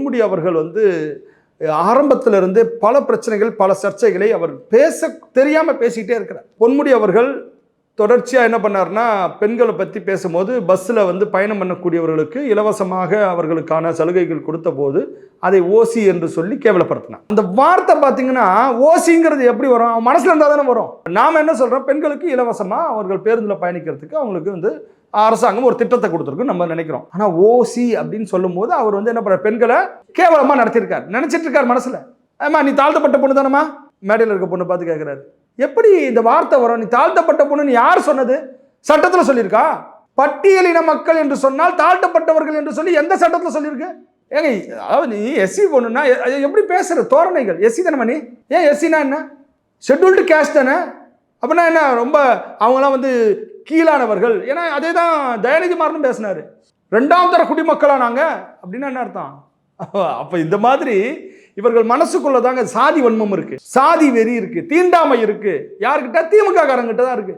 பொன்முடி அவர்கள் வந்து ஆரம்பத்திலிருந்து பல பிரச்சனைகள், பல சர்ச்சைகளை அவர் தெரியாம பேசிக்கிட்டே இருக்கிறார். பொன்முடி அவர்கள் தொடர்ச்சியா என்ன பண்ணார்னா, பெண்களை பத்தி பேசும்போது பஸ்ல வந்து பயணம் பண்ணக்கூடியவர்களுக்கு இலவசமாக அவர்களுக்கான சலுகைகள் கொடுத்த போது அதை ஓசி என்று சொல்லி கேவலப்படுத்தினார். அந்த வார்த்தை பார்த்தீங்கன்னா, ஓசிங்கிறது எப்படி வரும்? அவன் மனசுல இருந்தா தானே வரும். நாம என்ன சொல்றோம்? பெண்களுக்கு இலவசமா அவர்கள் பேருந்துல பயணிக்கிறதுக்கு அவங்களுக்கு வந்து அரசாங்கம் ஒரு திட்டத்தை கொடுத்துருக்கு நம்ம நினைக்கிறோம். ஆனா ஓசி அப்படின்னு சொல்லும் போது அவர் வந்து என்ன பண்ற, பெண்களை கேவலமா நடத்திருக்காரு, நினைச்சிட்டு இருக்காரு மனசுல. ஆமா, நீ தாழ்த்தப்பட்ட பொண்ணு தானமா? மேடையில் இருக்க பொண்ணு பார்த்து கேட்கிறாரு, எப்படி இந்த வார்த்தை வரும்? நீ தாழ்த்தப்பட்ட பொண்ணுன்னு யார் சொன்னது? சட்டத்தில் சொல்லியிருக்கா? பட்டியலின மக்கள் என்று சொன்னால் தாழ்த்தப்பட்டவர்கள் என்று சொல்லி எந்த சட்டத்தில் சொல்லியிருக்கு? ஏங்க, அதாவது நீ எஸ்சி பொண்ணுன்னா எப்படி பேசுற தோரணைகள்? எஸ்சி தானே நீ? ஏன் எஸ்சினா என்ன? ஷெட்யூல்டு கேஸ்ட் தானே? அப்படின்னா என்ன, ரொம்ப அவங்களாம் வந்து கீழானவர்கள்? ஏன்னா அதே தான் தயாநிதி மாறனும் பேசினாரு. 2ஆம் தர குடிமக்களா நாங்க அப்படின்னா என்ன அர்த்தம்? அப்ப இந்த மாதிரி இவர்கள் மனசுக்குள்ள தாங்க சாதி வன்மம் இருக்கு, சாதி வெறி இருக்கு, தீண்டாமை இருக்கு. யாருக்கிட்ட? திமுக காரங்கிட்ட தான் இருக்கு.